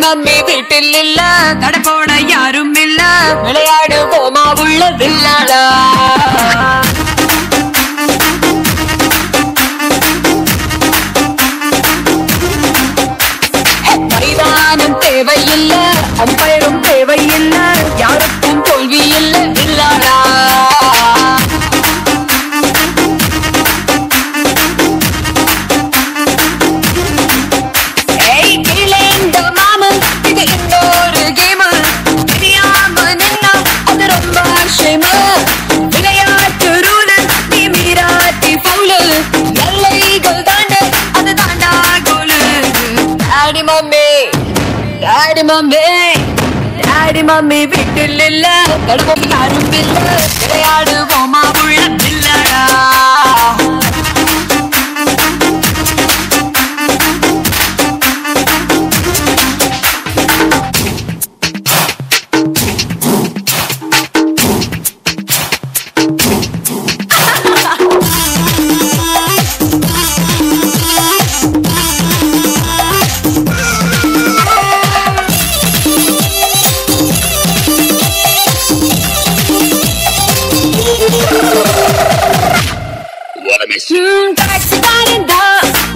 Mummy வீட்டில் இல்ல, தடை போட யாரும் இல்ல, விளையாடுவோமா உள்ள வில்லாடா. மைதானம் தேவையில்ல, அம்பயரும் தேவையில்ல, யாருக்கும் தோல்வி இல்ல வில்லாடா. டாடி மம்மி வீட்டில் இல்ல, தடுப்போம் யாரும் இல்ல, விளையாடுவோமா உள்ள வில்லாடா.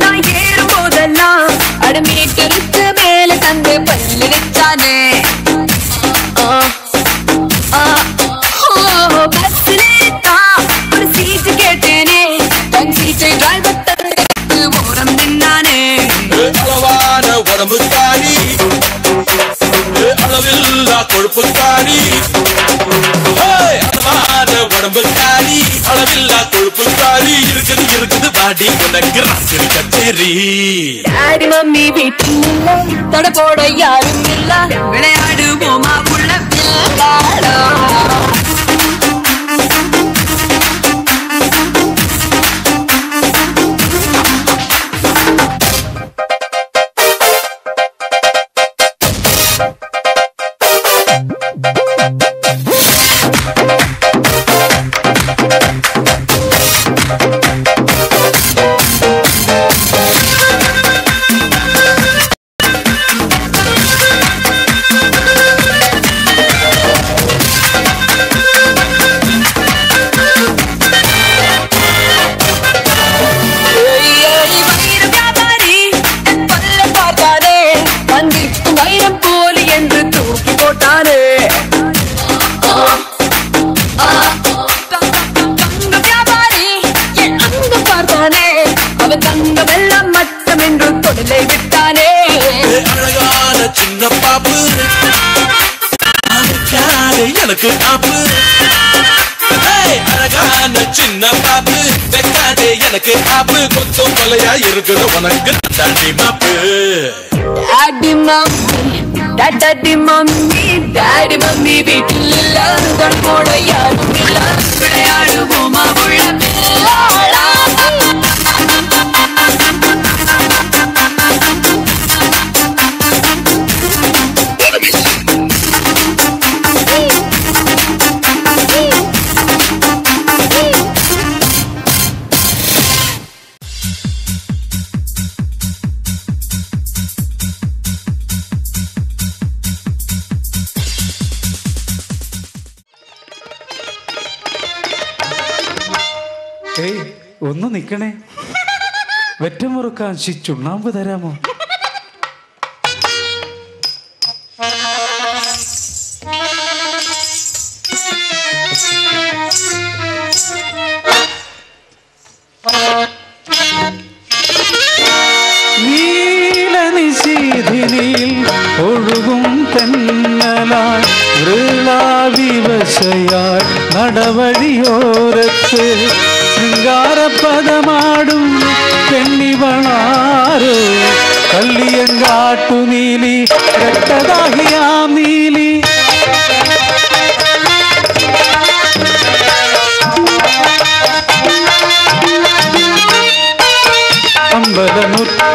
நான் ஏறும் போதெல்லாம் அடமீட்டருக்கு மேல தந்து பல்லிச்சானே. ஒரு சீட்டு கேட்டேனே, தன் சீட்டை டிரைவர் தந்து ஓரம் நின்னானே. அளவான உடம்புக்காரி, அளவில்லா கொழுப்புக்காரி, அளவான உடம்புக்காரி, அளவில்லா கொழுப்புக்காரி, இருக்குது இருக்குது பாடி உனக்கு ராத்திரி கச்சேரி. டாடி மம்மி வீட்டில் இல்ல, தடை போட யாரும் இல்ல, விளையாடுவோமா உள்ள வில்லாடா. அழகான சின்ன பாப்பு எனக்கு ஆப்பு, அழகான சின்ன பாப்பு வைக்காதே எனக்கு ஆப்பு, கொத்தும் கொலையா இருக்குது உனக்கு டாடி மாப்பு. Daddy mummy, daddy mummy, daddy mummy வீட்டில் இல்ல, தடை போட யாரும் இல்ல, விளையாடுவோமா உள்ள வில்லாடா. ഒന്ന് നിക്കണേ, വെറ്റമുറുക്കാൻ ചുണ്ണാമ്പ് തരാമോ? നീലനിശീധിനിയിൽ ഒഴുകും തെന്നലായി വൃളാവിവശയായി നടവഴിയോരത്ത് ശൃംഗാരപദമാടും പെണ്ണിവളാരോ, കള്ളിയങ്കാട്ടു നീലി രക്തദാഹിയാം നീലി.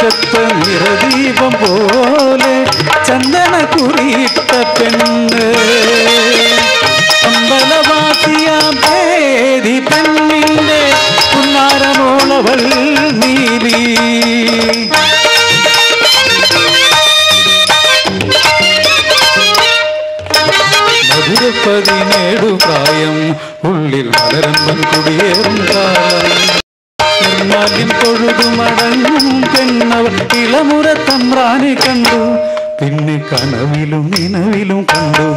മുറ്റത്ത് നിറദീപം പോലെ ചന്ദന കുറിയിട്ട പെണ്ണ് അമ്പലവാസിയാം പേടി പെണ്ണിന്റെ പുന്നാരമോളവൾ നീലി മധുര 17 പ്രായം ഉള്ളിൽ മലരമ്പൻ കുടിയേറും കാലം നിർമാല്യം തൊഴുതു മടങ്ങും പെണ്ണവൾ ഇളമുറ തമ്പ്രാനെ കണ്ടു പിന്നെ കനവിലും നിലവിലും കണ്ടു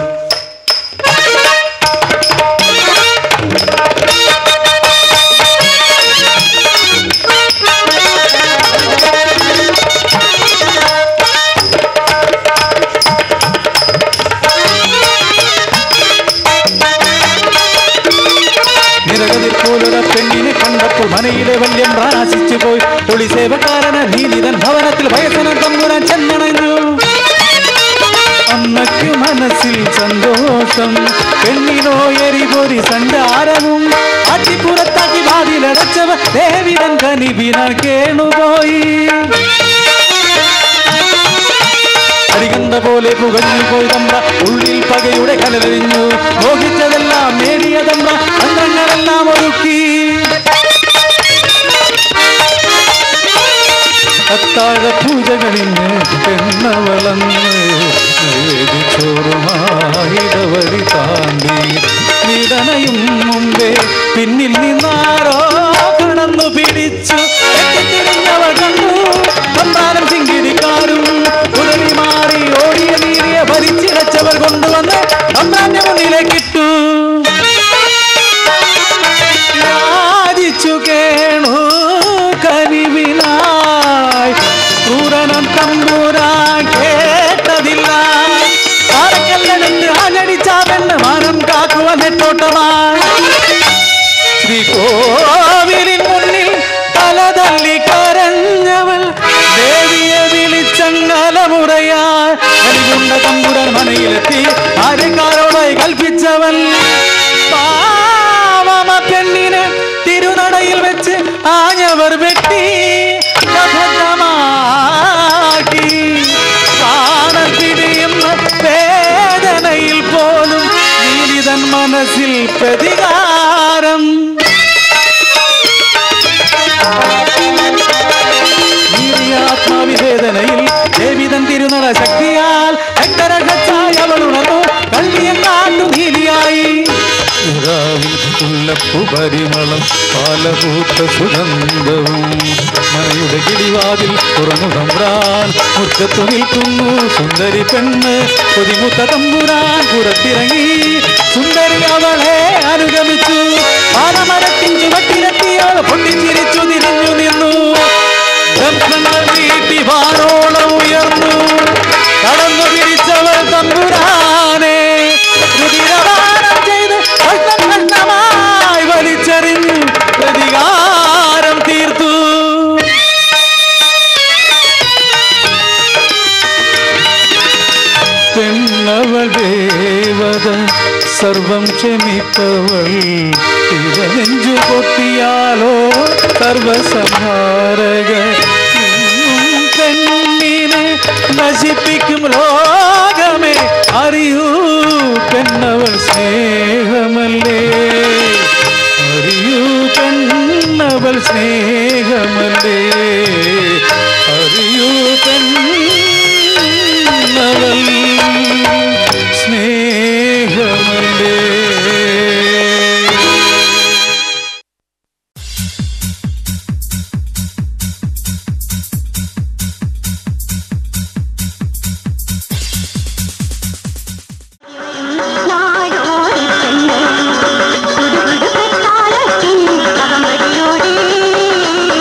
പെണ്ണിനെ കണ്ടപ്പോൾ മനയിലെ വല്യം പ്രാശിച്ചു പോയി ഒളി സേവക്കാരന നീലിതൻ ഭവനത്തിൽ വയസ്സനം തമ്പുരാൻ ചെന്നണഞ്ഞു അമ്മയ്ക്ക് മനസ്സിൽ സന്തോഷം പെണ്ണിനോ എരിപൊരി സഞ്ചാരവും അട്ടിപ്പുറത്താക്കി വാതിലടച്ചവ ദേവിതൻ കനിവിന കേണുപോയി അരികണ്ട പോലെ പുകഞ്ഞു പോയി തമ്പ്ര ഉള്ളിൽ പകയുടെ കലവരിഞ്ഞു മോഹിച്ചതെല്ലാം നേടിയ തമ്പ്ര തന്ത്രങ്ങളെല്ലാം ഒരുക്കി അത്താഴ പൂജകളിന് പെണ്ണ വളർന്ന് ചോറുമായിടവഴി താണ്ടി നിടനയും മുമ്പേ പിന്നിൽ നിന്നാരോ കടന്നു പിടിച്ചു തിരിഞ്ഞവൾ കണ്ടു സന്താനം ചിങ്കിടിക്കാരും ഉടലി മാറി ഓടിയ നീരിയ ഭരിച്ചിടച്ചവർ കൊണ്ടുവന്ന് സമ്പ്രാന്റെ മുന്നിലേക്കിട്ടു യാചിച്ചു കേണു കനിവിനായി ക്രൂരനം തമ്പുരാൻ കേട്ടതില്ല പാറക്കല്ലെടുത്ത് ആഞ്ഞടിച്ചാവെന്ന് മാനം കാക്കുവ നെട്ടോട്ടമായി ശ്രീകോവിലിൻ മുന്നിൽ തലതല്ലി കരഞ്ഞവൾ ദേവിയെ വിളിച്ചങ്ങലമുറയാൽ കരികൊണ്ട തമ്പുരാൻ മനയിലെത്തി ആര്യക്കാരോടായി കൽപ്പിച്ചവൻ പാവമ പെണ്ണിനെ തിരുനടയിൽ വെച്ച് ആഞ്ഞവർ വെട്ടി അബദ്ധമാക്കി കാണത്തിടിയുന്ന വേദനയിൽ പോലും നീലിതൻ മനസ്സിൽ പ്രതികാരം ആത്മാവിവേദനയിൽ ദേവിതൻ തിരുനട ശക്തിയാൽ അവളുണർന്നു കള്ളിയെങ്ങാണ്ടു നീലിയായി ഉള്ളപ്പു പരിമളം പാലപൂത്ത സുഗന്ധവും മനയുടെ കിടിവാതിൽ തുറന്നു തമ്പുരാൻ മുറ്റത്തു നിൽക്കുന്നു സുന്ദരി പെണ്ണ് കൊതിമുത്ത തമ്പുരാൻ പുറത്തിറങ്ങി സുന്ദരി അവളെ അനുഗമിച്ചു പാലമരത്തിൻ ചുവട്ടിലെത്തിയവൾ പൊട്ടിച്ചിരിച്ചു തിരിഞ്ഞു നിന്നു വീട്ടി വാനോളം ഉയർന്നു കടന്നു പിടിച്ചവൾ തമ്പുരാനെ രുതിരവാനം ചെയ്ത് കഷ്ടമായി വലിച്ചെറിഞ്ഞു പ്രതികാരം തീർത്തു പെണ്ണവൾ ദേവത സർവം ക്ഷമിപ്പവൾ ഇവനെഞ്ചു പൊട്ടിയാലോ സർവസംഹാരക പെണ്ണിനെ നശിപ്പിക്കും ലോകമേ അറിയൂ പെണ്ണവൾ സ്നേഹമല്ലേ അറിയൂ പെണ്ണവൾ സ്നേഹമല്ലേ അറിയൂ പെണ്ണവൾ സ്നേഹമല്ലേ നാടോടി പെണ്ണ്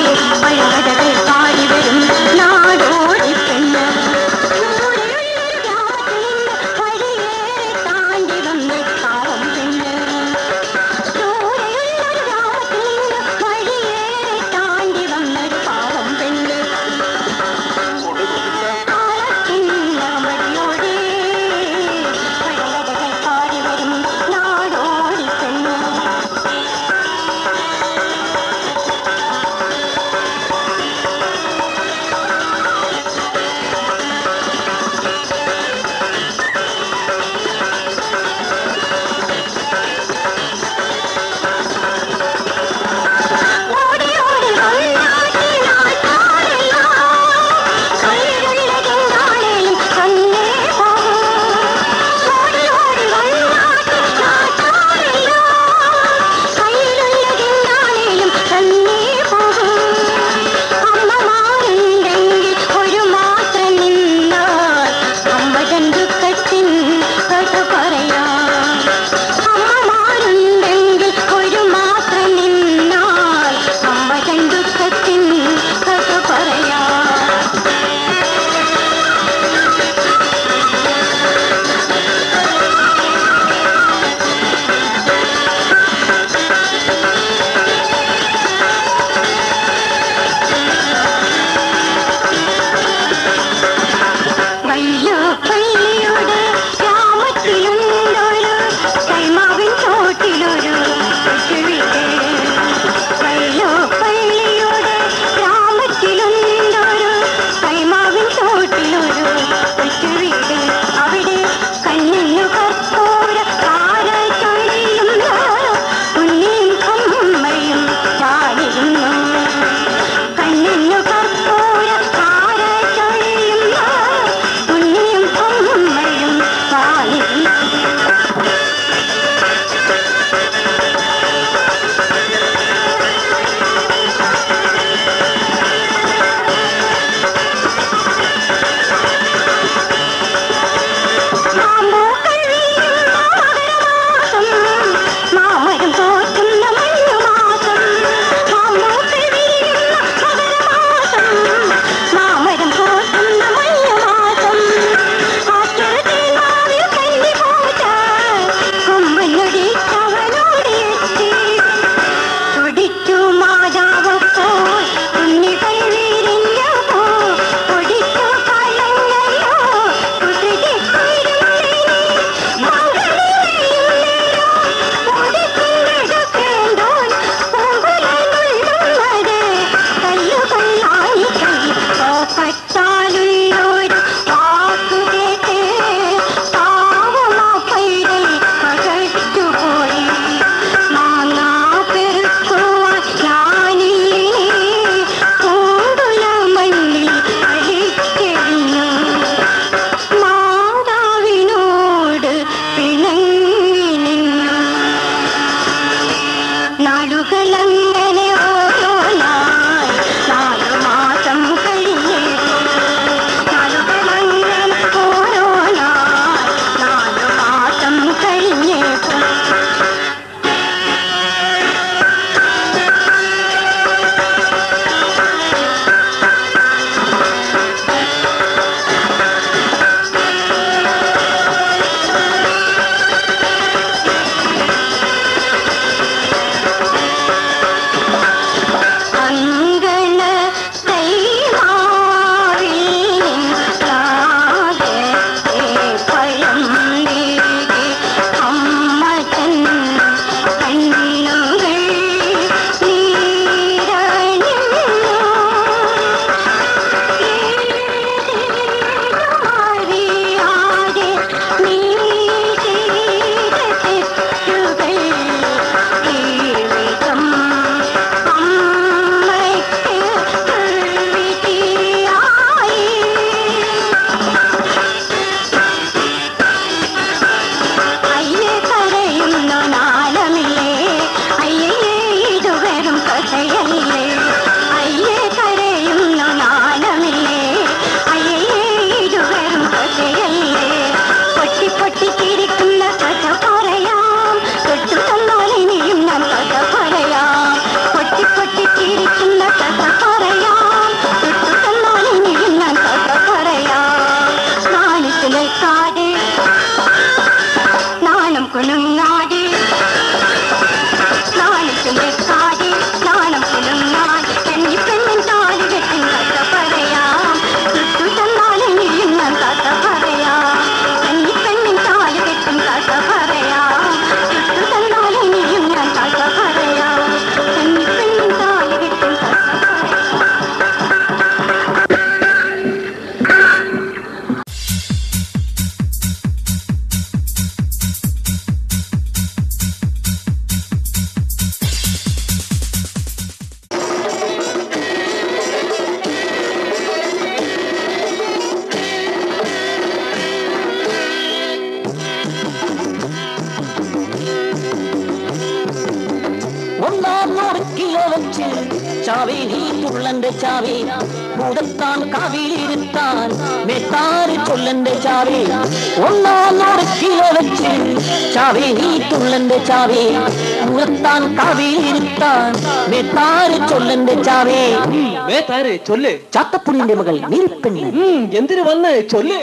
ചാവേ നീ തുള്ളന്റെ ചാവേ ഭൂതത്താൻ കാവിലിരുത്താൻ മെത്താറ് ചൊല്ലന്റെ ചാവേ 100 കിലോ വെച്ച് ചാവേ നീ തുള്ളന്റെ ചാവേ ഭൂതത്താൻ കാവിലിരുത്താൻ മെത്താറ് ചൊല്ലന്റെ ചാവേ മേത്താര് ചൊല്ല്. ചാത്തപ്പുണ്ണിന്റെ മകൾ നീൽപ്പെണ്ണ് എന്തിനു വന്ന് ചൊല്ല്.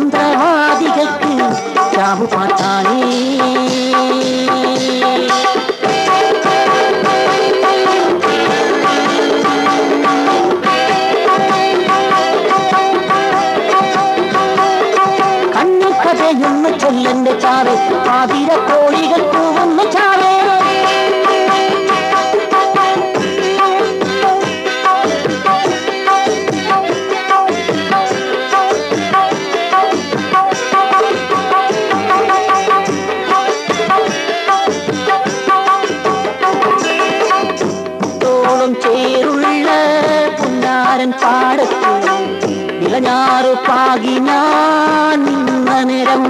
മന്ത്രവാദികൾക്ക് ചാവു പാട്ടാണേ കണ്ണു കഥയൊന്ന് ചൊല്ലന്റെ ചാവേ ആതിര കോഴികൾ പൂവുന്ന ചാവേ ചേരുള്ള പുന്നാരൻ പാടത്ത് വിളഞ്ഞാറു പാകി ഞാൻ നിന്ന നേരം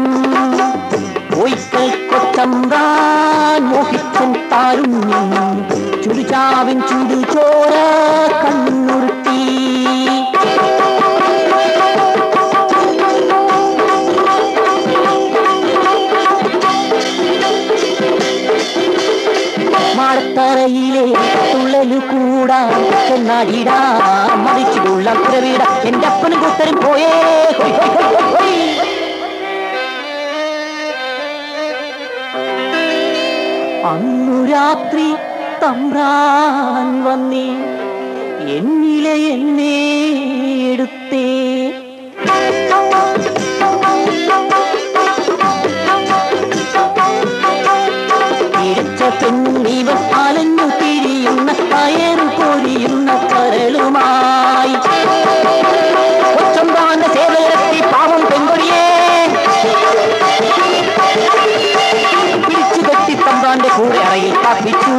ഒയ്ക്കൽ കൊച്ചമ്പ്രാൻ മോഹിച്ചും താരുണ്യം ചുടുചാവിൻ ചുടുചോര കണ്ണുരുട്ടി മാടത്തറയിലെ തുള്ളലു കൂടാ ചെന്നാടിടാ മറിച്ചിടുള്ള പുരവീട എന്റെ അപ്പനും കൂട്ടരും പോയേ അന്നു രാത്രി തമ്പ്രാൻ വന്നേ എന്നിലെ എന്നെ എടുത്തേ പെണ്ണീവൻ അലഞ്ഞു തിരിയുന്ന കയറു പൊരിയുന്ന കരളുമായി കൊച്ചമ്പാന്റെ സേവയത്തി പാവം പെൺകൊടിയെ പിടിച്ചു കെട്ടി തമ്പാന്റെ കൂടെ അറയിൽ പാപ്പിച്ചു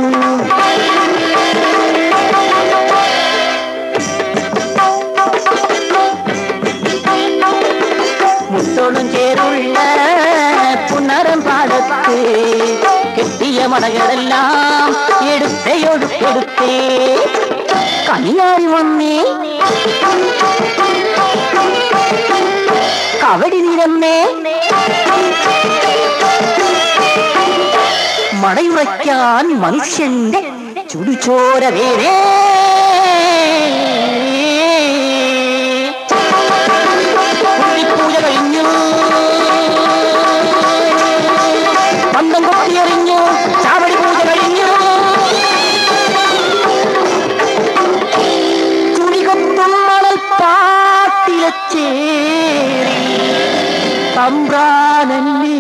മുത്തോളം ചേരുള്ള പുന്നരം പാടത്ത് കെട്ടിയ മടകളെല്ലാം എടുത്തേ കണിയാറി വന്നേ കവടി നിരന്നേ മടയുറയ്ക്കാൻ മനുഷ്യന്റെ ചുടുചോര വേരേ പൂജ കഴിഞ്ഞു പന്തം കൊത്തിയെറിഞ്ഞു ചാവടി പൂജ കഴിഞ്ഞു ചുണികൊത്തും മണൽ പാട്ടിലച്ചേറി തമ്പ്രാനല്ലേ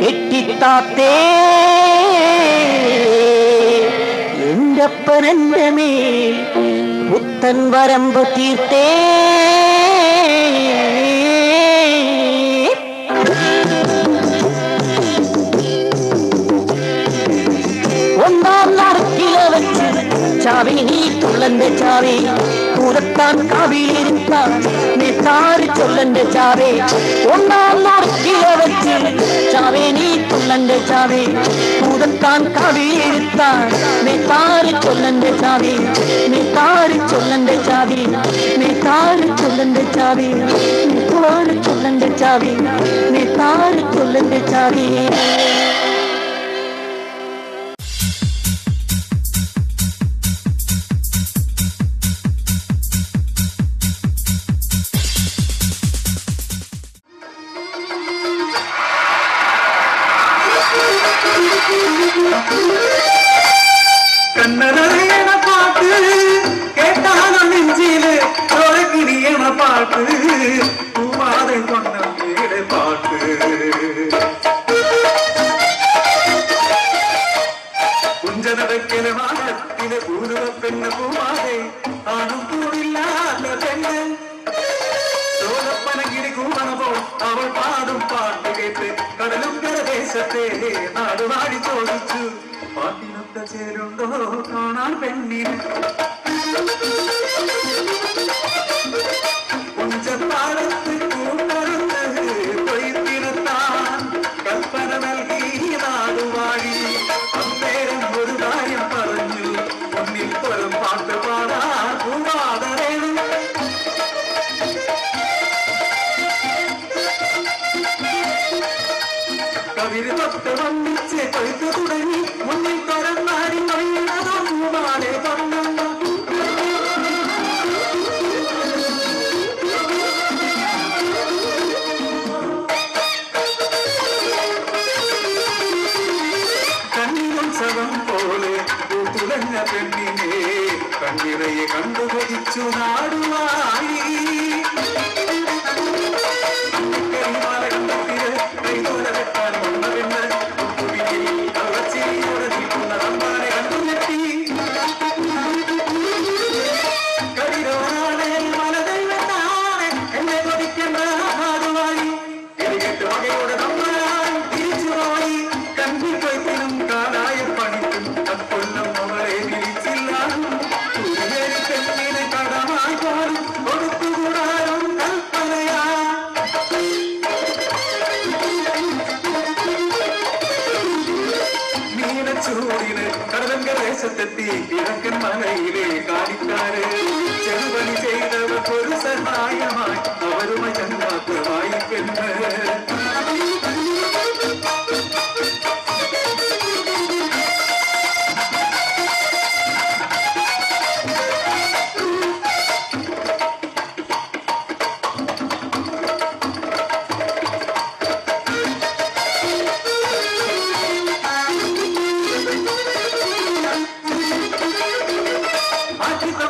കെട്ടിത്താത്തേ എന്റെ അപ്പനെന്റെ മേൽ പുത്തൻ വരമ്പ് തീർത്തേ ചാവേ നീ തുള്ളന്റെ ചാവേ പൂരത്താൻ കാവിലിരുത്താൻ നെത്താറ് ചൊല്ലന്റെ ചാവേ 1 കിലോ വെച്ച് ചാവേ നീ തുള്ളന്റെ ചാവേ പൂരത്താൻ കാവിലിരുത്താൻ നെത്താറ് ചൊല്ലന്റെ ചാവേ നെത്താറ് ചൊല്ലന്റെ ചാവേ നെത്താറ് ചൊല്ലന്റെ ചാവേ നെത്താറ് ചൊല്ലന്റെ ചാവേ നെത്താറ് ചൊല്ലന്റെ ചാവേ കണ്ണനറിയണ പാട്ട് കേട്ടാണ് നെഞ്ചില് കിണിയണ പാട്ട് പൂവാതൻ കൊണ്ട പാട്ട് കൊഞ്ചനടക്കലെ മാനത്തിലെ പൂരുവ പെണ്ണ് പൂവാതെ ആണും കൂടില്ലാത്ത പെണ്ണ് ചോലപ്പനകിരി കൂടണപ്പോൾ അവൾ പാടും പാട്ട് കേട്ട് കടലും കരദേശത്തെ നാടുവാടി ചോദിച്ചു പാട്ടിനൊത്ത ചേരുണ്ടോ കാണാൻ പെണ്ണിന് കുഞ്ചപ്പാടത്ത് കൂട്ടറുത്ത് കൊയ്ത്തിനെത്താൻ കൽപ്പന നൽകി നാടുവാടി അന്നേരം ഒരു കാര്യം പറഞ്ഞു മുന്നിൽ സ്വരം പാട്ട് പാടാൻ പൂവാതരേണു കവിര് തൊട്ട് വന്നിച്ച് കൊയ്ത്തു തുടങ്ങി മുന്നിൽ തുറന്നാടി കൊയ്യുന്നതോ പൂവാലെ പറഞ്ഞു കണ്ണിനുത്സവം പോലെ പൂത്തുലഞ്ഞ പെണ്ണിനെ കണ്ണിറയെ കണ്ടുകൊതിച്ചു നാടുവായി കരിമാല കണ്ടത്തില് കൈതോല വെട്ടാൻ വന്ന പെണ്ണ് കള്ളച്ചിരിയോടെ നിൽക്കുന്ന റമ്പാനെ കണ്ടു ഞെട്ടി കരിരോണാണ് മലദൈവത്താണ് എന്നെ കൊതിക്കേണ്ട നാടുവായി എലികെട്ട് വകയോടെ നമ്മളായി തിരിച്ചുപോയി കണ്ണി കൊയ്ത്തിനും കാലായ പണിക്കും അക്കൊല്ലം അവളെ വിളിച്ചില്ല പെണ്ണിനെ കടമായി പോലും കൊടുത്തുകൂടാനും കൽപ്പനയാ മീനച്ചൂടിന് കടലങ്കദേശത്തെത്തി കിഴക്കൻ മലയിലെ കാണിക്കാര് ചെറുപണി ചെയ്തവർക്കൊരു സഹായമായി അവരുമായി ചങ്ങാത്തമായി പെണ്ണ്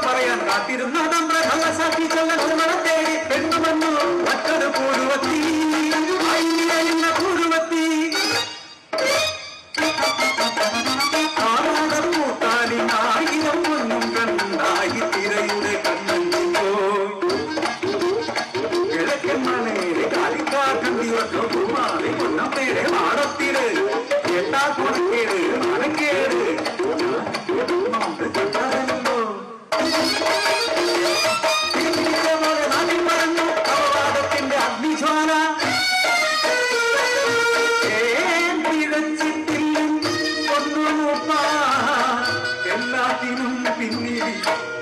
പറയാൻ കാത്തിരുന്ന നമ്മുടെ കള്ളസാക്ഷി ചെല്ലണം തേടി പെണ്ണു വന്നു മറ്റൊരു പൂരുവത്തി അയ്യുന്ന പൂരുവത്തി ആയിരം പൊന്നും കണ്ണായി തിരയുടെ കണ്ണഞ്ചി പോയി കിഴക്കൻ മലയിലെ കാലിക്കാക്കണ്ടിയോ കുമാരി പൊന്നമ്മയുടെ മാടത്തില് എട്ടാ കൊടുക്കേട് മനക്കേട് നമുക്ക് കണ്ടാരല്ലോ അപവാദത്തിന്റെ അഗ്നിജ്വാല പിഴച്ചിട്ടില്ലും ഒന്നുമൂപ്പ എല്ലാത്തിനും പിന്നിൽ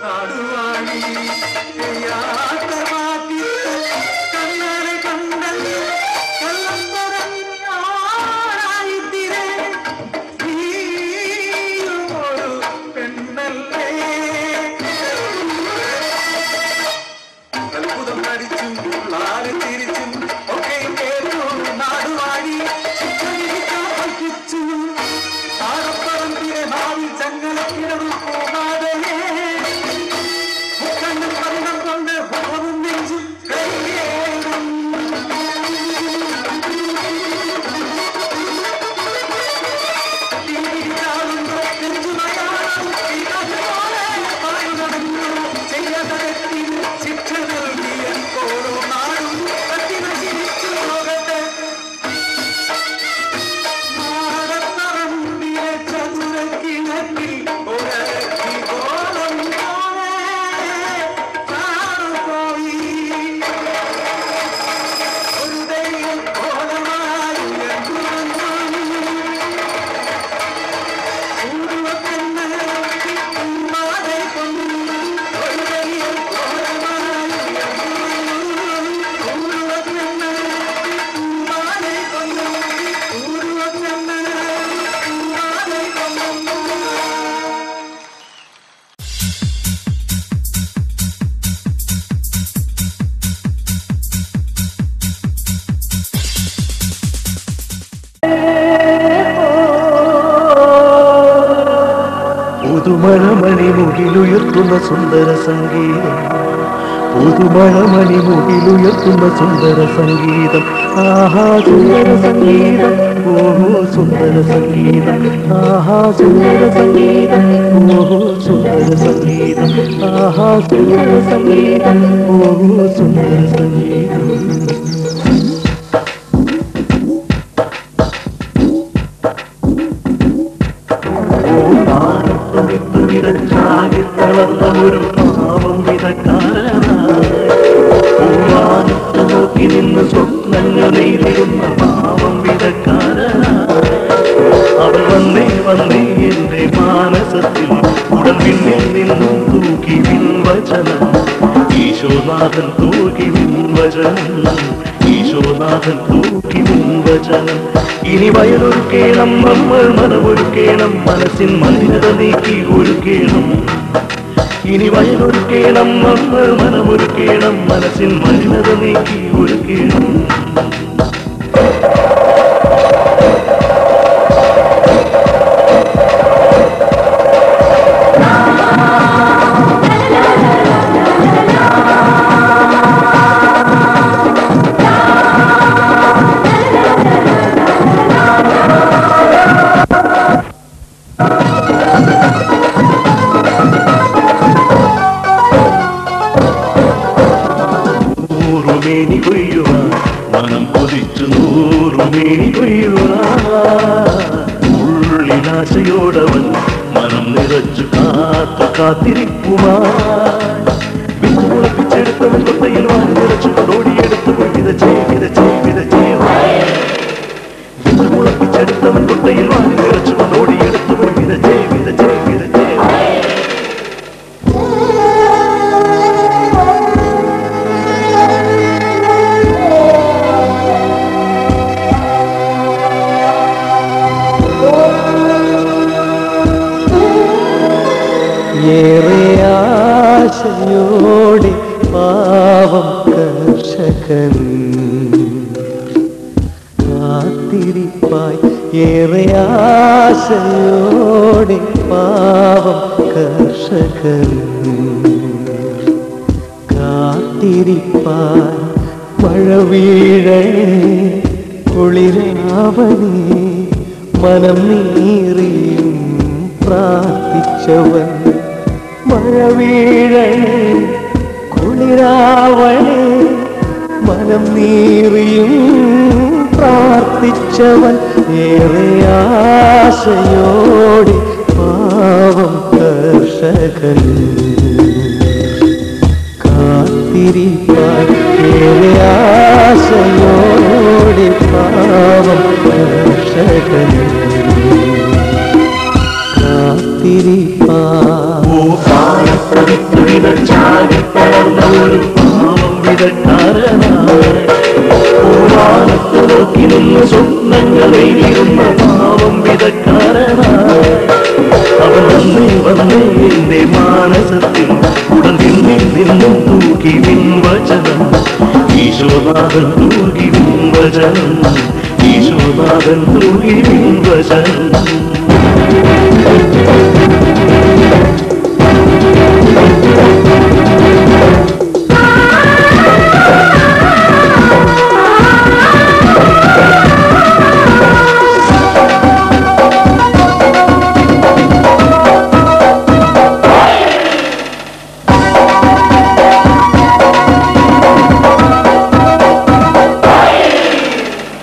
നാടുവാണി ചെയ്യാത്ത മാറ്റി കണ്ണനെ കണ്ടത് കള്ളം പറഞ്ഞായിത്തിരെ ഒരു പെണ്ണല്ലേ അത്ഭുതം നടിച്ചും ആര് തിരിച്ചും ഒക്കെ കേട്ടു നാടുവാടി പഠിച്ചു ആടപ്പറമ്പിലെ ഭാവി ചങ്ങലക്കിടവും പോകാതെ മുക്കണ്ണും പന്നം കൊണ്ട് മുഖവും നെഞ്ചും കൈയേറും ശിക്ഷ നൽകിയ ഓരോ നാടും നശിച്ചു പോകട്ടെ മാടപ്പറമ്പിലെ ചതുരക്കിണറ്റിൽ ഒരക്കി കോലം പോയി ഒരു ദൈവം കോലമായി ഉമ്മാതെ കൊന്നു ഒരു ദൈവം കോലമായി ഉമ്മാതെ കൊന്നു ഉമ്മാതെ കൊന്നു പുതുമഴമണി മുകിലുയർത്തുന്ന സുന്ദര സംഗീതം പുതുമഴമണി മുകിലുയർത്തുന്ന സുന്ദര സംഗീതം ആഹാ സുന്ദര സംഗീതം ഓഹോ സുന്ദര സംഗീതം ആഹാ സുന്ദര സംഗീതം ഓഹോ സുന്ദര സംഗീതം ആഹാ സുന്ദര സംഗീതം ഓഹോ സുന്ദര സംഗീതം തളർന്ന ഒരു പാവം വിധക്കാരനായി നോക്കി നിന്ന് സ്വപ്നങ്ങൾ നെയ്തിരുന്ന പാവം വിധക്കാരനായി അവൾ വന്നേ വന്നേ എന്റെ മാനസത്തിൽ ഉടൻ പിന്നിൽ നിന്നും തൂക്കി വിൻവചനം ഈശോനാഥൻ തൂക്കി വിൻവചനം ഈശോനാഥൻ തൂക്കി വിൻവചനം ഇനി വയലൊരുക്കേണം നമ്മൾ മനമൊരുക്കേണം മനസ്സിൻ മലിനത നീക്കി ഒരുക്കേണം ഇനി വയലൊരുക്കേണം നമ്മൾ മനമൊരുക്കേണം മനസ്സിൻ മലിനത നീക്കി ഒരുക്കേണം നൂറുമേനി കൊയ്യുവാൻ മനം കൊതിച്ചു നൂറുമേനി കൊയ്യുവാൻ ഉള്ളിലാശയോടവൻ മനം നിറച്ചു കാത്തു കാത്തിരിക്കുവാൻ വിത്തുമുളപ്പിച്ചെടുത്തവൻ കൊത്തയിൽ വാങ്ങി നിറച്ചു കൊടോടിയെടുത്തു വിതച്ചേ വിതച്ചേ വിതച്ചേ വിത്തുമുളപ്പിച്ചെടുത്തവൻ കൊത്തയിൽ വാങ്ങി നിറച്ചു കൊടോടിയെടുത്തു വിതച്ചേ വിതച്ചേ വിതച്ചേ ഏറെ ആശയോടെ പാവം കർഷകൻ കാത്തിരിപ്പായി ഏറെ ആശയോടെ പാവം കർഷകൻ കാത്തിരിപ്പായി മഴ വീഴണേ കുളിരാവണേ മനം നീറിയും പ്രാർത്ഥിച്ചവൻ മഴ വീഴണേ കുളിരാവണേ മനം നീറിയും പ്രാർത്ഥിച്ചവൻ ഏറെ ആശയോടെ പാവം കർഷകൻ കാത്തിരിപ്പാൻ ഏറെ ആശയോടെ പാവം കർഷകൻ ഒരു പാവം വിധക്കാരനായി സ്വപ്നങ്ങളെ ഇരുന്ന പാവം വിധക്കാരനായി അവൻ വന്നേ വന്നേ എന്റെ മാനസത്തിൽ ഉടൻ പിന്നിൽ നിന്നും തൂക്കി വിൻവചനം ഈശോനാഥൻ തൂക്കി വിൻവചനം ഈശോനാഥൻ തൂക്കി വിൻവചനം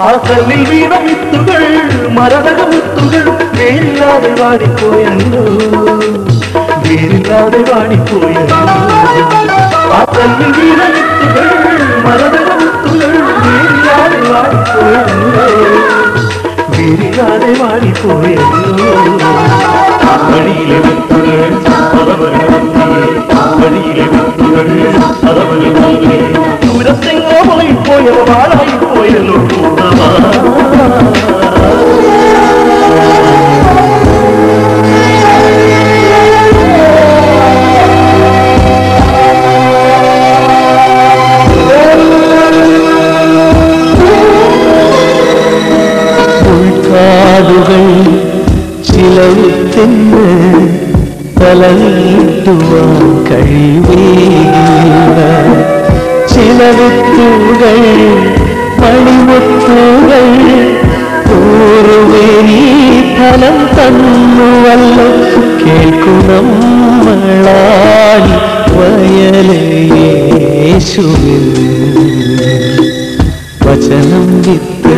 ആ കല്ലിൽ വീണ വിത്തുകൾ മരതക മുത്തുകൾ വേരില്ലാതെ വാടിപ്പോയല്ലോ വേരില്ലാതെ വാടിപ്പോയല്ലോ ആ കല്ലിൽ വീണ വിത്തുകൾ മരതക മുത്തുകൾ വേരില്ലാതെ വാടിപ്പോയല്ലോ വേരില്ലാതെ വാടിപ്പോയല്ലോ വഴിയിലെ വിത്തുകൾ വഴിയിലെ വിത്തുകൾ ദൂരത്തെങ്ങോ പോയിപ്പോയോ വാഴായിപ്പോയല്ലോ ഉൾക്കാടുകൾ ചിലവിൽ തിന്ന് തലയിട്ടുവാൻ കഴിവേകില്ല. ചില വിത്തുകൾ മണിമുത്തുകൾ പൂർവേനി ഫലം തന്നുവല്ലോ. കേൾക്കുന്നമ്മളായി വയലേശുവിൽ വചനം വിത്ത്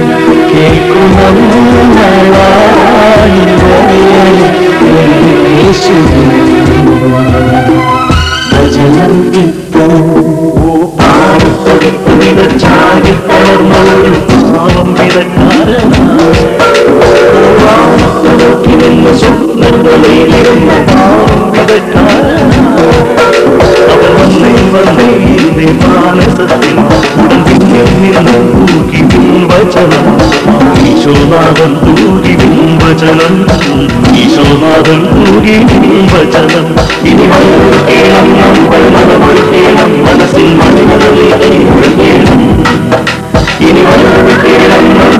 കേൾക്കുന്നമ്മളായി വയലേശുവിൽ വചനം വിത്ത് ചാടി പടർന്നൊരു പാവം വിതക്കാരനാക്കിരുന്ന സ്വപ്നങ്ങളിലിരുന്ന പാവം വിതക്കാരനാ അവൻ വന്നേ മാനസത്തിൽ ഉടമ്പിന്നിൽ നിന്ന് തൂകി വചനം ഈശോനാഥൻ തൂകി വചനം ഈശോനാഥൻ തൂകി വചനം ഇനി കേളം നമ്മൾ കേളം മനസ്സിൽ മണിമലം ഇനി കേളം നമ്മൾ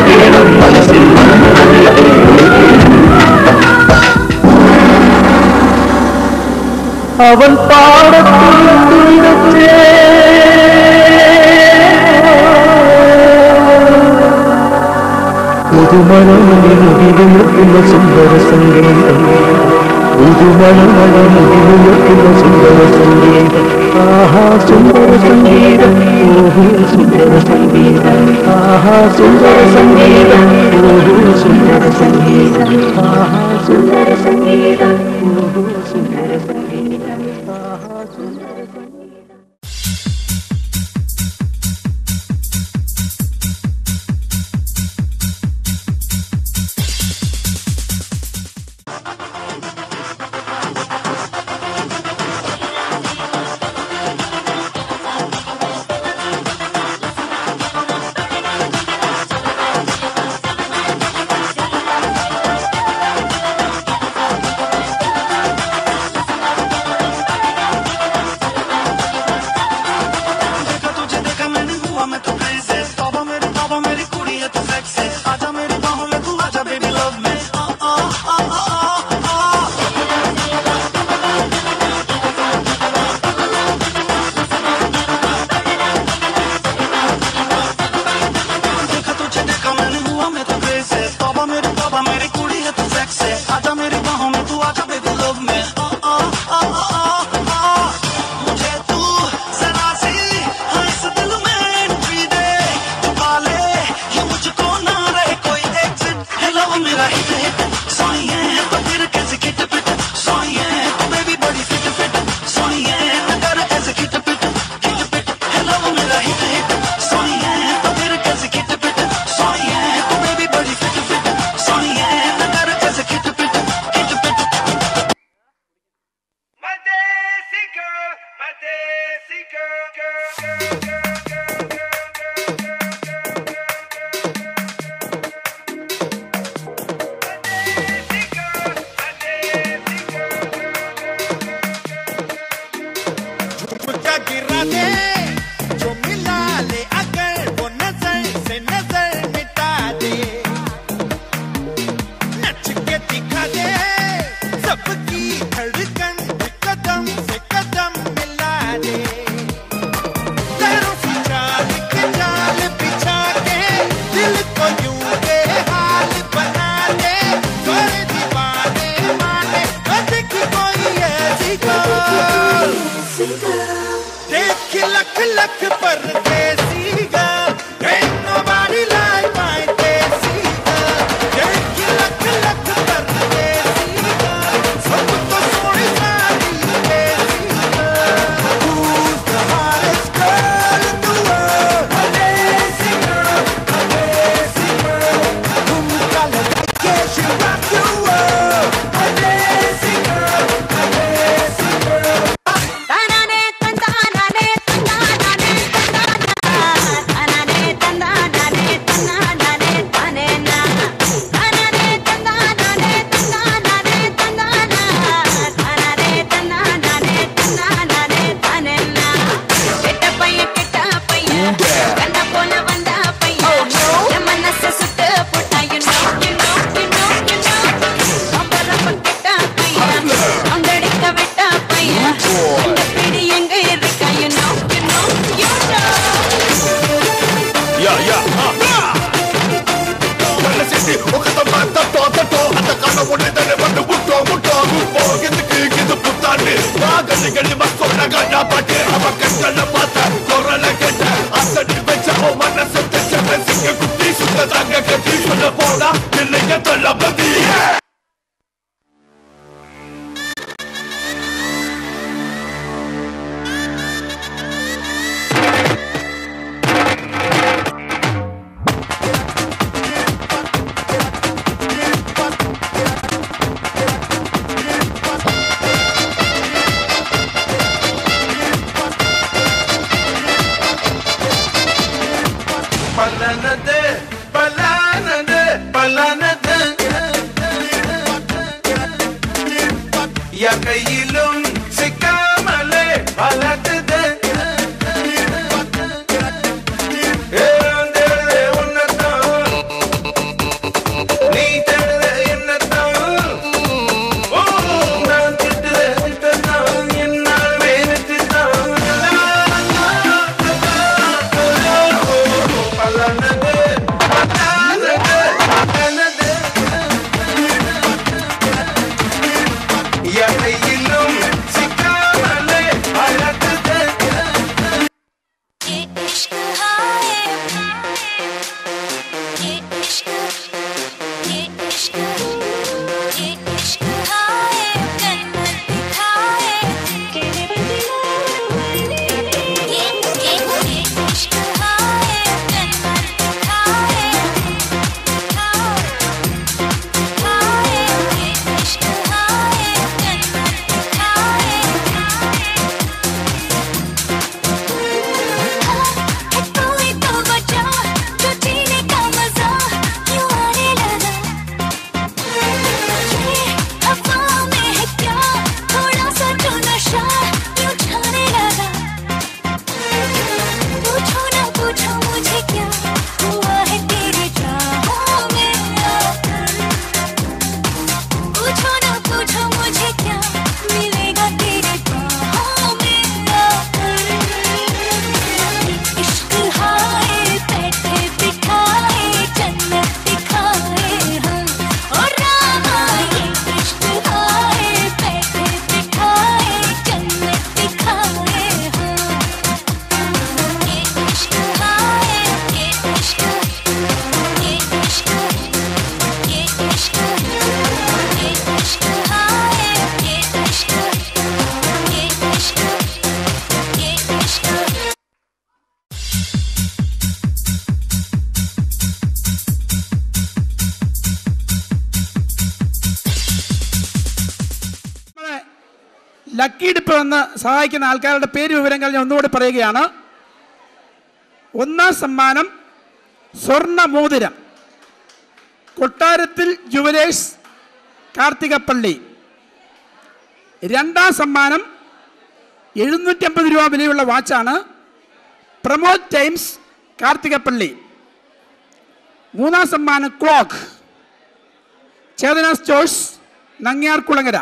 കേളം മനസ്സിൽ അവൻ പാടത്തേ പുതുമണമണി മുടിവിളക്കുന്ന സുന്ദര സംഗീതം പുതുമണമണി മുടിവിളക്കുന്ന സുന്ദര സംഗീതം ആഹാ സുന്ദര സംഗീതം ഓഹോ സുന്ദര സംഗീതം ആഹാ സുന്ദര സംഗീതം ഓഹോ സുന്ദര സംഗീതം ആഹാ സുന്ദര സംഗീതം ഓഹോ സുന്ദര സംഗീതം ആഹാ സുന്ദര സംഗീതം. യാ കയ്യിലും സിക്കാമലേ വളർത്തത് ലക്കി ഡിപ്പ് വന്ന് സഹായിക്കുന്ന ആൾക്കാരുടെ പേര് വിവരങ്ങൾ ഞാൻ ഒന്നുകൂടി പറയുകയാണ്. ഒന്നാം സമ്മാനം സ്വർണ്ണ മോതിരം കൊട്ടാരത്തിൽ ജുവലേഴ്സ് കാർത്തികപ്പള്ളി. രണ്ടാം സമ്മാനം 750 രൂപ വിലയുള്ള വാച്ചാണ് പ്രമോദ് ടൈംസ് കാർത്തികപ്പള്ളി. മൂന്നാം സമ്മാനം ക്ലോക്ക് ചേതന സ്റ്റോഴ്സ് നങ്ങ്യാർകുളങ്ങര.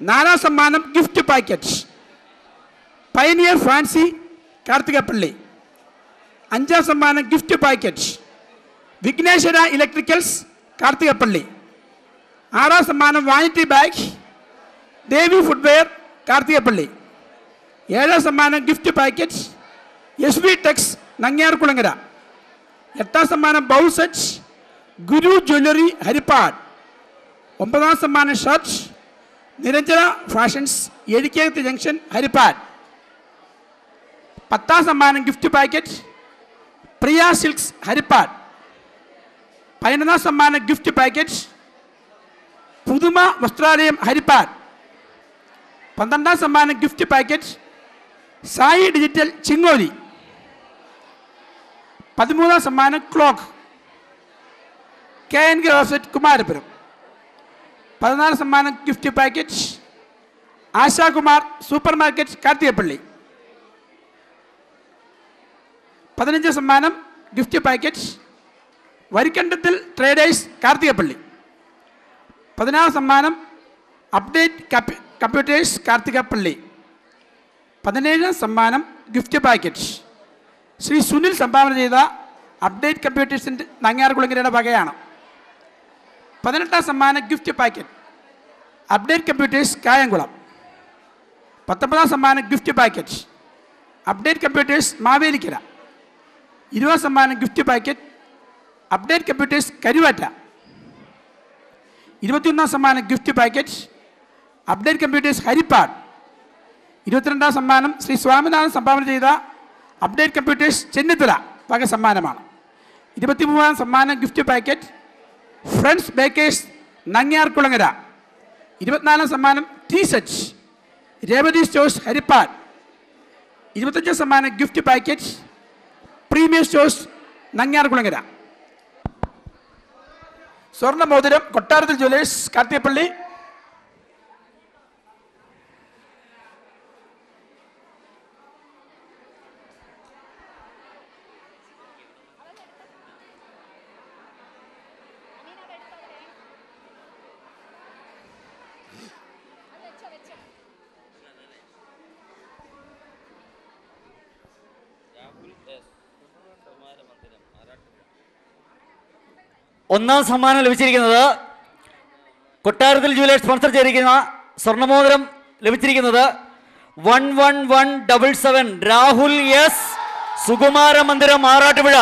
നാലാം സമ്മാനം gift packet pioneer fancy Karthikappally. അഞ്ചാം സമ്മാനം gift packet Vigneshwara electricals Karthikappally. ആറാം സമ്മാനം vanity bag Devi footwear Karthikappally. ഏഴാം സമ്മാനം gift packet S B tex Nangiarkulangara. എട്ടാം സമ്മാനം bowl set Guru jewellery Haripad. ഒമ്പതാം സമ്മാനം shirt Niranjana fashions Ezhikkakathu junction Haripad. പത്താം സമ്മാനം gift packet Priya silks Haripad. 11ാം സമ്മാനം ഗിഫ്റ്റ് പാക്കറ്റ് പുതുമ വസ്ത്രാലയം ഹരിപ്പാട്. 12ാം സമ്മാനം gift packet Sai digital Chingoli. 13ാം സമ്മാനം ക്ലോക്ക് KNK ഓഫ്സെറ്റ് കുമാരപുരം. 14 സമ്മാനം gift packet Ashakumar super market Karthikappally. 15 സമ്മാനം gift packet Varikkandathil traders Karthikappally. 16 സമ്മാനം അപ്ഡേറ്റ് കമ്പ്യൂട്ടേഴ്സ് കാർത്തികപ്പള്ളി. 17 സമ്മാനം ഗിഫ്റ്റ് പാക്കറ്റ് ശ്രീ സുനിൽ സംഭാവന ചെയ്ത അപ്ഡേറ്റ് കമ്പ്യൂട്ടേഴ്സിൻ്റെ നങ്ങ്യാർകുളങ്ങരയുടെ വകയാണ്. 18 സമ്മാനം gift packet update computers Kayamkulam. 19 സമ്മാനം gift packet update computers Mavelikara. 20 സമ്മാനം gift packet update computers Karuvatta. 21 സമ്മാനം gift packet update computers Haripad. 22 സമ്മാനം ശ്രീ സ്വാമിനാഥൻ സംഭാവന ചെയ്ത അപ്ഡേറ്റ് കമ്പ്യൂട്ടേഴ്സ് ചെന്നിത്തല വക സമ്മാനമാണ്. 23 സമ്മാനം gift packet friends bakers Nangiarkulangara. 24 സമ്മാനം tea set Revathi stores Haripad. 25 സമ്മാനം gift packet premium stores Nangiarkulangara. സ്വർണ്ണ മോതിരം കൊട്ടാരത്തിൽ ജ്വല്ലേഴ്സ് കാർത്തികപ്പള്ളി. ഒന്നാം സമ്മാനം ലഭിച്ചിരിക്കുന്നത് കൊട്ടാരത്തിൽ ജുവലേഴ്സ് സ്പോൺസർ ചെയ്തിരിക്കുന്ന സ്വർണ്ണമോതിരം ലഭിച്ചിരിക്കുന്നത് 11177 രാഹുൽ എസ് സുകുമാര മന്ദിരം ആറാട്ടുപുഴ.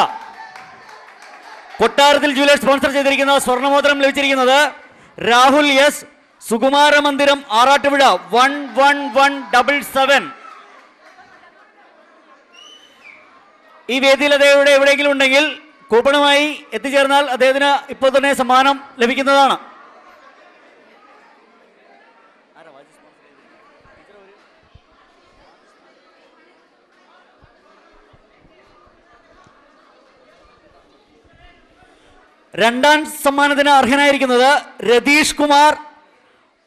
കൊട്ടാരത്തിൽ ജുവലേഴ്സ് സ്പോൺസർ ചെയ്തിരിക്കുന്ന സ്വർണ്ണമോതിരം ലഭിച്ചിരിക്കുന്നത് രാഹുൽ എസ് സുകുമാര മന്ദിരം ആറാട്ടുപുഴ 11177. ഈ വേദിയിൽ അദ്ദേഹം എവിടെയെങ്കിലും ഉണ്ടെങ്കിൽ കൂപ്പണുമായി എത്തിച്ചേർന്നാൽ അദ്ദേഹത്തിന് ഇപ്പോൾ തന്നെ സമ്മാനം ലഭിക്കുന്നതാണ്. രണ്ടാം സമ്മാനത്തിന് അർഹനായിരിക്കുന്നത് രതീഷ് കുമാർ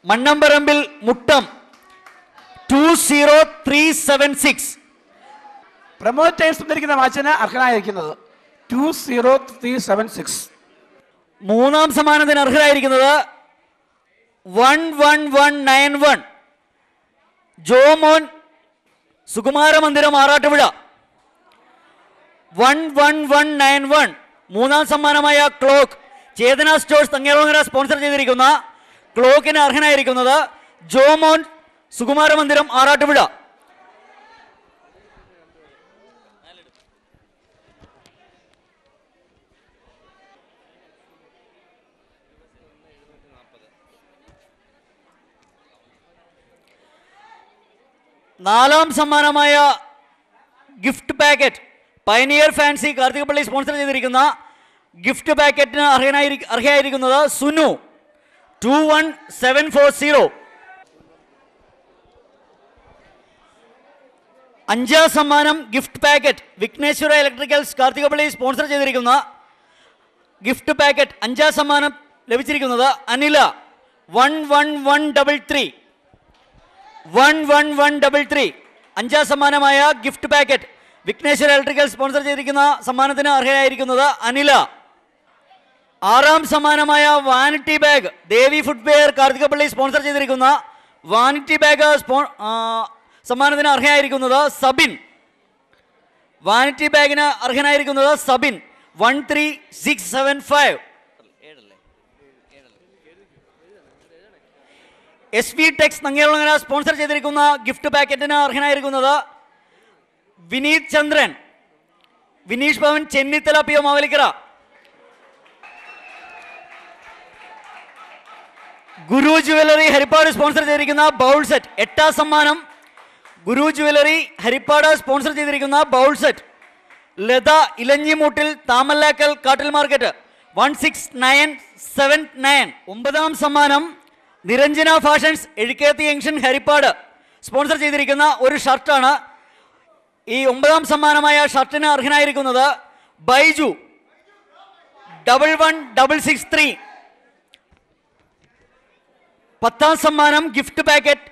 മണ്ണമ്പറമ്പിൽ മുട്ടം 20376. പ്രൊമോട്ടേഴ്സ് തന്നിരിക്കുന്ന വാച്ചിന് അർഹനായിരിക്കുന്നത് 20376. മൂന്നാം സമ്മാനത്തിന് അർഹരായിരിക്കുന്നത് 11191 ജോമോൻ സുകുമാര മന്ദിരം ആറാട്ടുപുഴ 11191. മൂന്നാം സമ്മാനമായ clock Chethana stores Thangelangara sponsor ചെയ്തിരിക്കുന്ന ക്ലോക്കിന് അർഹനായിരിക്കുന്നത് ജോമോൻ സുകുമാര മന്ദിരം ആറാട്ടുപുഴ. നാലാം സമ്മാനമായ gift packet pioneer fancy Karthikappally sponsor ചെയ്തിരിക്കുന്ന ഗിഫ്റ്റ് പാക്കറ്റിന് അർഹയായിരിക്കുന്നത് സുനു 21740. അഞ്ചാം സമ്മാനം gift packet Vigneshwara electricals Karthikappally sponsor ചെയ്തിരിക്കുന്ന ഗിഫ്റ്റ് പാക്കറ്റ് അഞ്ചാം സമ്മാനം ലഭിച്ചിരിക്കുന്നത് അനില 11133. 11133 അഞ്ചാം സമ്മാനമായ gift packet Vigneshwara electrical sponsor ചെയ്തിരിക്കുന്ന സമ്മാനത്തിന് അർഹയായിരിക്കുന്നത് അനില. ആറാം സമ്മാനമായ vanity bag Devi footwear Karthikappally sponsor ചെയ്തിരിക്കുന്ന വാനിറ്റി ബാഗ് സമ്മാനത്തിന് അർഹയായിരിക്കുന്നത് സബിൻ. വാനിറ്റി ബാഗിന് അർഹനായിരിക്കുന്നത് Sabin 13675. S V tex Nangelangara sponsor ചെയ്തിരിക്കുന്ന ഗിഫ്റ്റ് പാക്കറ്റിന് അർഹനായിരിക്കുന്നത് Vineeth Chandran Vineesh Bhavan Chennithala P O Mavelikkara. Guru jewellery Haripad sponsor ചെയ്തിരിക്കുന്ന ബൗൾ സെറ്റ് എട്ടാം സമ്മാനം ഗുരു ജുവലറി ഹരിപ്പാട് സ്പോൺസർ ചെയ്തിരിക്കുന്ന bowl set Latha Elanjimoottil Thamallakkal Kattil market 16979. ഒമ്പതാം സമ്മാനം Niranjana fashions Ezhukkethi junction Haripad sponsor ചെയ്തിരിക്കുന്ന ഒരു ഷർട്ടാണ്. ഈ ഒമ്പതാം സമ്മാനമായ ഷർട്ടിന് അർഹനായിരിക്കുന്നത് ബൈജു 11663. പത്താം സമ്മാനം gift packet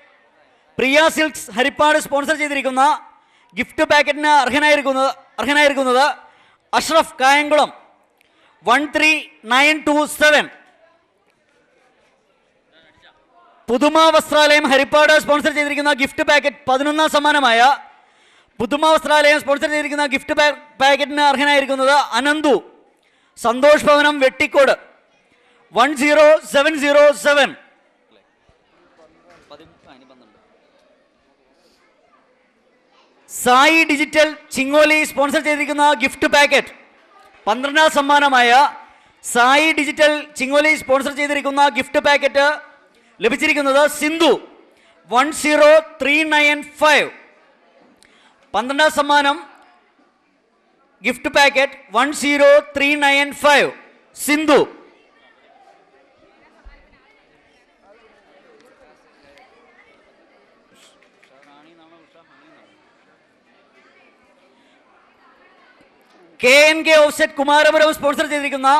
Priya silks Haripad sponsor ചെയ്തിരിക്കുന്ന ഗിഫ്റ്റ് പാക്കറ്റിന് അർഹനായിരിക്കുന്നത് അഷ്റഫ് കായംകുളം 13927. പുതുമ വസ്ത്രാലയം ഹരിപ്പാട് സ്പോൺസർ ചെയ്തിരിക്കുന്ന ഗിഫ്റ്റ് പാക്കറ്റ് 11ാം സമ്മാനമായ പുതുമ വസ്ത്രാലയം സ്പോൺസർ ചെയ്തിരിക്കുന്ന ഗിഫ്റ്റ് പാക്കറ്റിന് അർഹനായിരിക്കുന്നത് അനന്തു സന്തോഷ് ഭവനം വെട്ടിക്കോട് 10707. സായി ഡിജിറ്റൽ ചിങ്ങോലി സ്പോൺസർ ചെയ്തിരിക്കുന്ന ഗിഫ്റ്റ് പാക്കറ്റ് 12ാം സമ്മാനമായ സായി ഡിജിറ്റൽ ചിങ്ങോലി സ്പോൺസർ ചെയ്തിരിക്കുന്ന ഗിഫ്റ്റ് പാക്കറ്റ് ലഭിച്ചിരിക്കുന്നത് സിന്ധു 10395. 12ാം സമ്മാനം gift packet 10395 Sindhu. KNK offset Kumarapuram sponsor ചെയ്തിരിക്കുന്ന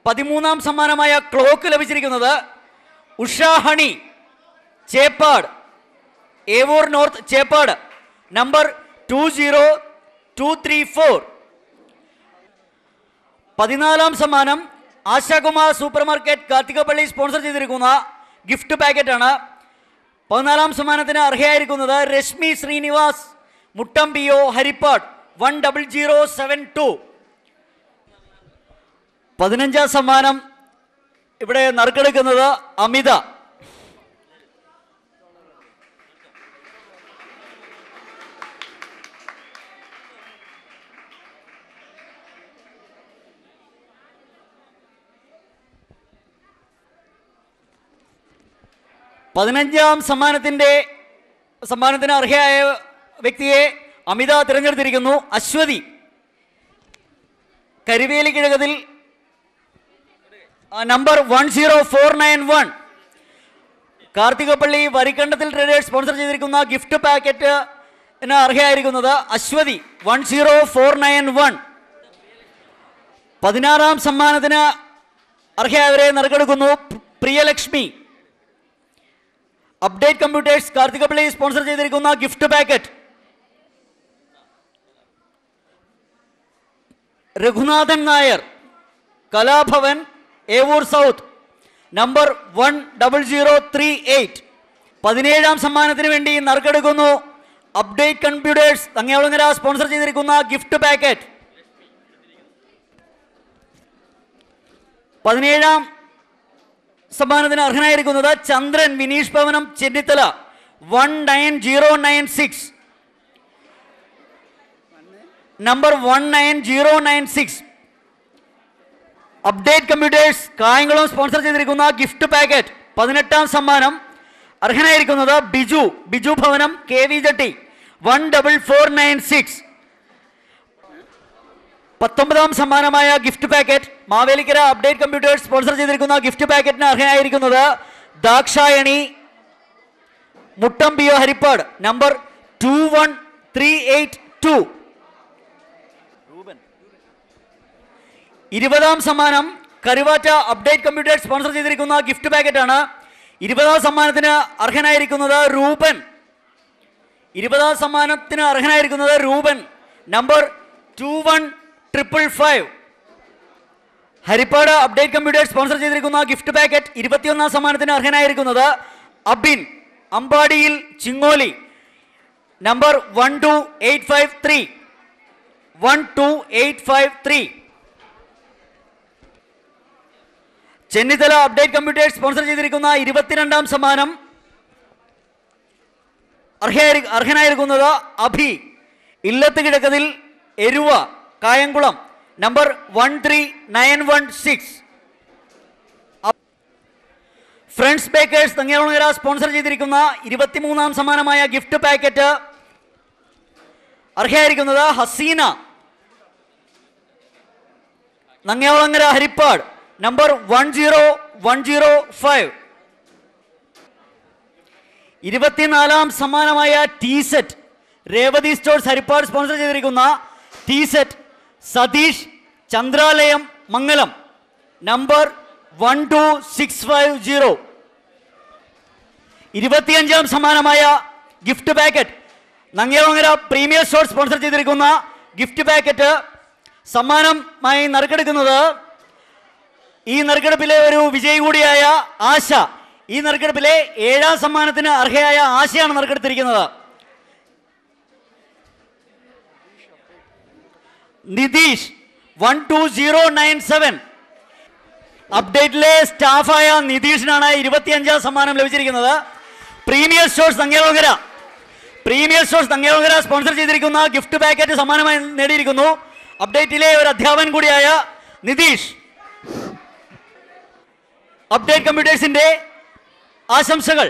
13ാം സമ്മാനമായ ക്ലോക്ക് ലഭിച്ചിരിക്കുന്നത് ഉഷ ഹണി ചേപ്പാട് ഏവൂർ നോർത്ത് ചേപ്പാട് നമ്പർ 20234. 14ാം സമ്മാനം Ashakumar super market Karthikappally sponsor ചെയ്തിരിക്കുന്ന ഗിഫ്റ്റ് പാക്കറ്റാണ്. 14ാം സമ്മാനത്തിന് അർഹയായിരിക്കുന്നത് രശ്മി ശ്രീനിവാസ് മുട്ടം പി ഒ ഹരിപ്പാട് 10072. 15ാം സമ്മാനം ഇവിടെ നറുക്കെടുക്കുന്നത് അമിത. പതിനഞ്ചാം സമ്മാനത്തിന് അർഹയായ വ്യക്തിയെ അമിത തിരഞ്ഞെടുത്തിരിക്കുന്നു. Aswathy Karively Kizhakathil number 10491. Karthikappally Varikkandathil traders sponsor ചെയ്തിരിക്കുന്ന ഗിഫ്റ്റ് പാക്കറ്റിന് അർഹയായിരിക്കുന്നത് അശ്വതി 10491. 16ാം സമ്മാനത്തിന് അർഹയായവരെ നറുക്കെടുക്കുന്നു. Priyalakshmi update computers Karthikappally sponsor ചെയ്തിരിക്കുന്ന gift packet. Raghunathan Nair Kalabhavan Evoor south number 10038. 17ാം സമ്മാനത്തിന് വേണ്ടി നറുക്കെടുക്കുന്നു. അപ്ഡേറ്റ് കമ്പ്യൂട്ടേഴ്സ് തങ്ങയാളുങ്ങര സ്പോൺസർ ചെയ്തിരിക്കുന്ന ഗിഫ്റ്റ് പാക്കറ്റ്. 17ാം സമ്മാനത്തിന് അർഹനായിരിക്കുന്നത് Chandran Vineesh Bhavanam Chennithala 19096 number 19096. Update computers Kayamkulam sponsor ചെയ്തിരിക്കുന്ന ഗിഫ്റ്റ് പാക്കറ്റ്. 18ാം സമ്മാനം അർഹനായിരിക്കുന്നത് ബിജു ഭവനം കെ വി ജട്ടി 14496. 19ാം സമ്മാനമായ gift packet Mavelikkara update computers sponsor ചെയ്തിരിക്കുന്ന ഗിഫ്റ്റ് പാക്കറ്റിന് അർഹനായിരിക്കുന്നത് Dakshayani Muttom P O Haripad number 21382. 20ാം സമ്മാനം കരുവാറ്റ അപ്ഡേറ്റ് കമ്പ്യൂട്ടേഴ്സ് സ്പോൺസർ ചെയ്തിരിക്കുന്ന ഗിഫ്റ്റ് പാക്കറ്റാണ്. 20ാം സമ്മാനത്തിന് അർഹനായിരിക്കുന്നത് രൂപൻ. 20ാം സമ്മാനത്തിന് അർഹനായിരിക്കുന്നത് Rupan number 21555. Haripad update computers sponsor ചെയ്തിരിക്കുന്ന ഗിഫ്റ്റ് പാക്കറ്റ്. 21ാം സമ്മാനത്തിന് അർഹനായിരിക്കുന്നത് Abin Ambadiyil Chingoli number 12853. 12853. Chennithala update computers sponsor ചെയ്തിരിക്കുന്ന 22ാം സമ്മാനം അർഹനായിരിക്കുന്നത് അഭി ഇല്ലത്ത് കിഴക്കതിൽ Eruva Kayamkulam number 13916. Friends bakers Thangayalungara sponsor ചെയ്തിരിക്കുന്ന 23ാം സമ്മാനമായ ഗിഫ്റ്റ് പാക്കറ്റ് അർഹയായിരിക്കുന്നത് ഹസീന നങ്ങയാളുങ്ങര ഹരിപ്പാട് നമ്പർ 10105. 24ാം സമ്മാനമായ tea set Revathi stores Haripad sponsor ചെയ്തിരിക്കുന്ന tea set Satheesh Chandralayam Mangalam number 12650. 25ാം സമ്മാനമായ gift packet Nangayalungara premier stores sponsor ചെയ്തിരിക്കുന്ന ഗിഫ്റ്റ് പാക്കറ്റ് സമ്മാനമായി നറുക്കെടുക്കുന്നത് ഈ നറുക്കെടുപ്പിലെ ഒരു വിജയി കൂടിയായ ആശ. ഈ നറുക്കെടുപ്പിലെ 7ാം സമ്മാനത്തിന് അർഹയായ ആശയാണ് നറുക്കെടുത്തിരിക്കുന്നത്. നിതീഷ് 12097. അപ്ഡേറ്റിലെ സ്റ്റാഫായ നിതീഷിനാണ് 25ാം സമ്മാനം ലഭിച്ചിരിക്കുന്നത്. പ്രീമിയർ സ്റ്റോഴ്സ് തങ്ങയാളുങ്ങര സ്പോൺസർ ചെയ്തിരിക്കുന്ന ഗിഫ്റ്റ് പാക്കറ്റ് സമ്മാനമായി നേടിയിരിക്കുന്നു. അപ്ഡേറ്റിലെ ഒരു അധ്യാപകൻ കൂടിയായ നിതീഷ്. അപ്ഡേറ്റ് കമ്പ്യൂട്ടേഴ്സിന്റെ ആശംസകൾ.